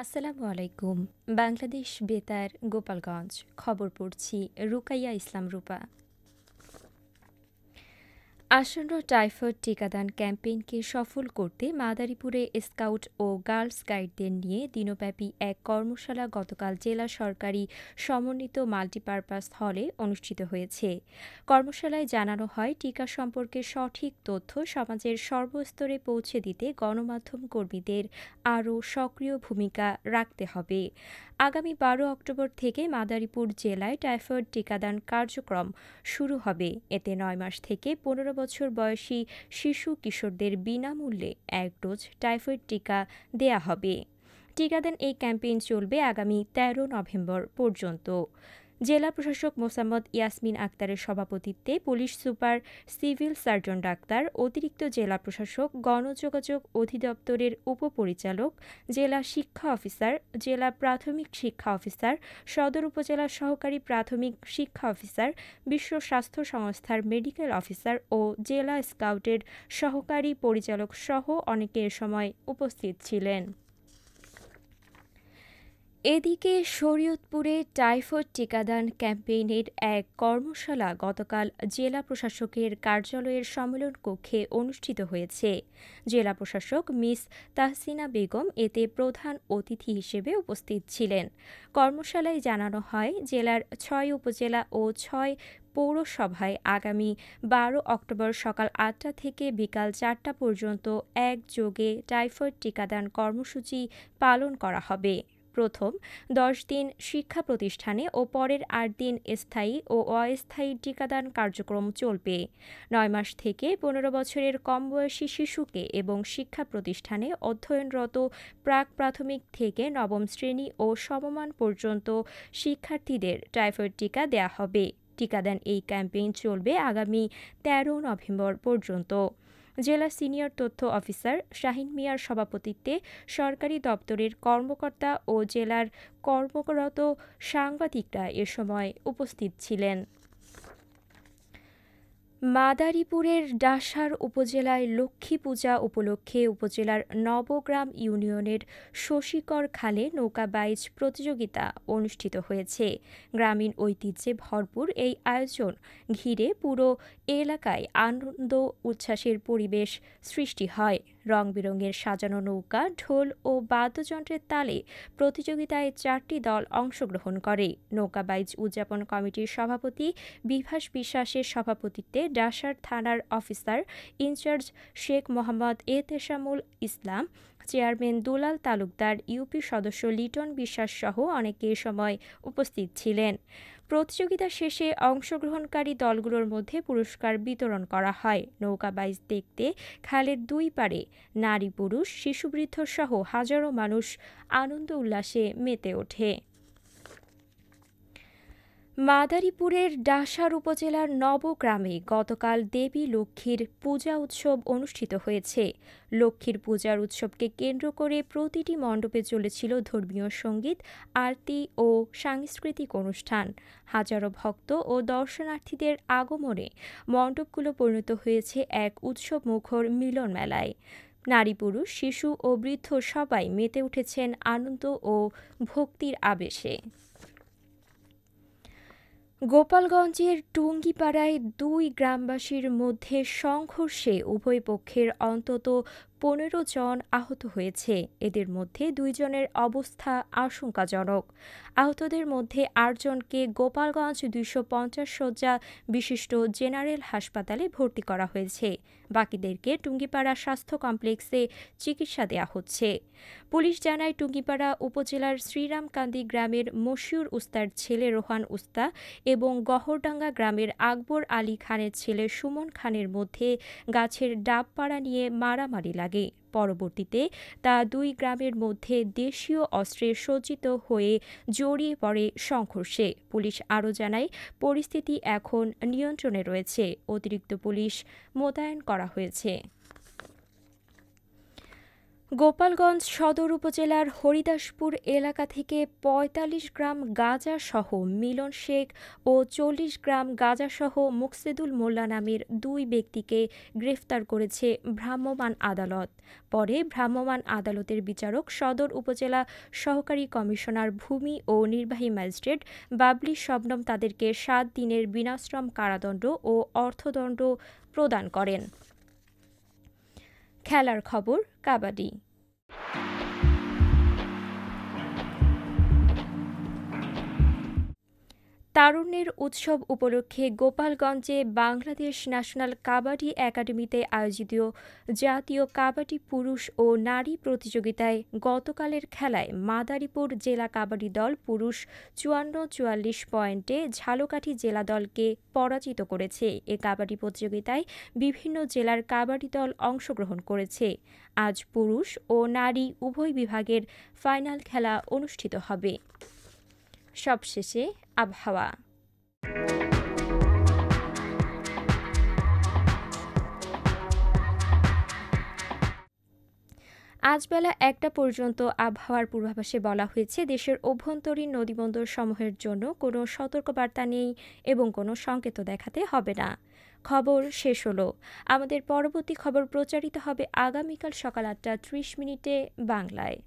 আসসালামু আলাইকুম। বাংলাদেশ বেতার গোপালগঞ্জ খবর পড়ছি রুকাইয়া ইসলাম রূপা। আসন্ন টাইফয়েড টিকাদান ক্যাম্পেইনকে সফল করতে মাদারীপুরে স্কাউট ও গার্লস গাইডদের নিয়ে দিনব্যাপী এক কর্মশালা গতকাল জেলা সরকারি সমন্বিত মাল্টিপারপাস হলে অনুষ্ঠিত হয়েছে। কর্মশালায় জানানো হয়, টিকা সম্পর্কে সঠিক তথ্য সমাজের সর্বস্তরে পৌঁছে দিতে গণমাধ্যম কর্মীদের আরও সক্রিয় ভূমিকা রাখতে হবে। আগামী ১২ অক্টোবর থেকে মাদারীপুর জেলায় টাইফয়েড টিকাদান কার্যক্রম শুরু হবে। এতে ৯ মাস থেকে ১৫ বছর বয়সী শিশু কিশোরদের বিনামূল্যে ১ ডোজ টাইফয়েড টিকা দেয়া হবে। টিকাদান এই ক্যাম্পেইন চলবে আগামী ১৩ নভেম্বর পর্যন্ত। জেলা প্রশাসক মোসাম্মদ ইয়াসমিন আক্তারের সভাপতিত্বে police super, civil surgeon doctor, অতিরিক্ত জেলা প্রশাসক, গণযোগাযোগ অধিদপ্তরের উপপরিচালক, জেলা শিক্ষা অফিসার, জেলা প্রাথমিক শিক্ষা অফিসার, সদর উপজেলা সহকারী প্রাথমিক শিক্ষা অফিসার, বিশ্ব স্বাস্থ্য সংস্থার মেডিকেল অফিসার ও জেলা স্কাউটের সহকারী পরিচালক সহ অনেকে এ সময় উপস্থিত ছিলেন। এদিকে শরীয়তপুরে টাইফয়েড টিকাদান ক্যাম্পেইনের এক কর্মশালা গতকাল জেলা প্রশাসকের কার্যালয়ের সম্মেলন কক্ষে অনুষ্ঠিত হয়েছে। জেলা প্রশাসক মিস তাহসিনা বেগম এতে প্রধান অতিথি হিসেবে উপস্থিত ছিলেন। কর্মশালায় জানানো হয়, জেলার ৬ উপজেলা ও ৬ পৌরসভায় আগামী ১২ অক্টোবর সকাল ৮টা থেকে বিকাল ৪টা পর্যন্ত একযোগে টাইফয়েড টিকাদান কর্মসূচি পালন করা হবে। প্রথম ১০ দিন শিক্ষা প্রতিষ্ঠানে ও পরের ৮ দিন স্থায়ী ও অস্থায়ী টিকাদান কার্যক্রম চলবে। ৯ মাস থেকে ১৫ বছরের কম বয়সী শিশুকে এবং শিক্ষা প্রতিষ্ঠানে অধ্যয়নরত প্রাক প্রাথমিক থেকে নবম শ্রেণী ও সমমান পর্যন্ত শিক্ষার্থীদের টাইফয়েড টিকা দেয়া হবে। টিকাদান এই ক্যাম্পেইন চলবে আগামী ১৩ নভেম্বর পর্যন্ত। জেলা সিনিয়র তথ্য অফিসার শাহিন মিয়ার সভাপতিত্বে সরকারি দপ্তরের কর্মকর্তা ও জেলার কর্মরত সাংবাদিকরা এ সময় উপস্থিত ছিলেন। মাদারীপুরের ডাসার উপজেলায় লক্ষ্মী পূজা উপলক্ষে উপজেলার নবগ্রাম ইউনিয়নের শশীকর খালে নৌকা বাইচ প্রতিযোগিতা অনুষ্ঠিত হয়েছে। গ্রামীণ ঐতিহ্যে ভরপুর এই আয়োজন ঘিরে পুরো এলাকায় আনন্দ উচ্ছ্বাসের পরিবেশ সৃষ্টি হয়। রং বেরঙের সাজানো নৌকা, ঢোল ও বাদ্যযন্ত্রের তালে প্রতিযোগিতায় ৪টি দল অংশগ্রহণ করে। নৌকা বাইচ উদযাপন কমিটির সভাপতি বিভাস বিশ্বাসের সভাপতিত্বে ডাসার থানার অফিসার ইনচার্জ শেখ মোহাম্মদ এতেশামুল ইসলাম, চেয়ারম্যান দুলাল তালুকদার, ইউপি সদস্য লিটন বিশ্বাস সহ অনেকে এ সময় উপস্থিত ছিলেন। প্রতিযোগিতা শেষে অংশগ্রহণকারী দলগুলোর মধ্যে পুরস্কার বিতরণ করা হয়। নৌকা বাইচ দেখতে খালের দুই পাড়ে নারী, পুরুষ, শিশুবৃদ্ধ সহ হাজারো মানুষ আনন্দ উল্লাসে মেতে ওঠে। মাদারীপুরের ডাসার উপজেলার নবগ্রামে গতকাল দেবী লক্ষ্মীর পূজা উৎসব অনুষ্ঠিত হয়েছে। লক্ষ্মীর পূজার উৎসবকে কেন্দ্র করে প্রতিটি মণ্ডপে চলেছিল ধর্মীয় সঙ্গীত, আরতি ও সাংস্কৃতিক অনুষ্ঠান। হাজারো ভক্ত ও দর্শনার্থীদের আগমনে মণ্ডপগুলো পরিণত হয়েছে এক উৎসবমুখর মিলন মেলায়। নারী, পুরুষ, শিশু ও বৃদ্ধ সবাই মেতে উঠেছেন আনন্দ ও ভক্তির আবেশে। গোপালগঞ্জের টুঙ্গিপাড়ায় দুই গ্রামবাসীর মধ্যে সংঘর্ষে উভয় পক্ষের অন্তত ১৫ জন আহত হয়েছে। এদের মধ্যে ২ জনের অবস্থা আশঙ্কাজনক। আহতদের মধ্যে ৮ জনকে গোপালগঞ্জ ২৫০ শয্যা বিশিষ্ট জেনারেল হাসপাতালে ভর্তি করা হয়েছে। বাকিদেরকে টুঙ্গিপাড়া স্বাস্থ্য কমপ্লেক্সে চিকিৎসা দেওয়া হচ্ছে। পুলিশ জানায়, টুঙ্গিপাড়া উপজেলার শ্রীরামকান্দি গ্রামের মশিউর উস্তার ছেলে রোহান উস্তা এবং গহরডাঙ্গা গ্রামের আকবর আলী খানের ছেলে সুমন খানের মধ্যে গাছের ডাবপাড়া নিয়ে মারামারি লাগে। পরবর্তীতে তা দুই গ্রামের মধ্যে দেশীয় অস্ত্রে সজ্জিত হয়ে জড়িয়ে পড়ে সংঘর্ষে। পুলিশ আরও জানায়, পরিস্থিতি এখন নিয়ন্ত্রণে রয়েছে। অতিরিক্ত পুলিশ মোতায়েন করা হয়েছে। গোপালগঞ্জ সদর উপজেলার হরিদাসপুর এলাকা থেকে ৪৫ গ্রাম গাঁজাসহ মিলন শেখ ও ৪০ গ্রাম গাঁজাসহ মুকসেদুল মোল্লা নামের দুই ব্যক্তিকে গ্রেফতার করেছে ভ্রাম্যমাণ আদালত। পরে ভ্রাম্যমাণ আদালতের বিচারক সদর উপজেলা সহকারী কমিশনার ভূমি ও নির্বাহী ম্যাজিস্ট্রেট বাবলি শবনম তাদেরকে ৭ দিনের বিনাশ্রম কারাদণ্ড ও অর্থদণ্ড প্রদান করেন। খেলার খবর কাবাডি। তারুণ্যের উৎসব উপলক্ষে গোপালগঞ্জে বাংলাদেশ ন্যাশনাল কাবাডি একাডেমিতে আয়োজিত জাতীয় কাবাডি পুরুষ ও নারী প্রতিযোগিতায় গতকালের খেলায় মাদারীপুর জেলা কাবাডি দল পুরুষ ৫৪-৪৪ পয়েন্টে ঝালকাঠি জেলা দলকে পরাজিত করেছে। এ কাবাডি প্রতিযোগিতায় বিভিন্ন জেলার কাবাডি দল অংশগ্রহণ করেছে। আজ পুরুষ ও নারী উভয় বিভাগের ফাইনাল খেলা অনুষ্ঠিত হবে। সবশেষে আবহাওয়া। আজ বেলা ১টা পর্যন্ত আবহাওয়ার পূর্বাভাসে বলা হয়েছে দেশের অভ্যন্তরীণ নদীবন্দর সমূহের জন্য কোনো সতর্কবার্তা নেই এবং কোনো সংকেত দেখাতে হবে না। খবর শেষ হলো। আমাদের পরবর্তী খবর প্রচারিত হবে আগামীকাল সকাল ৮টা ৩০ মিনিটে বাংলায়।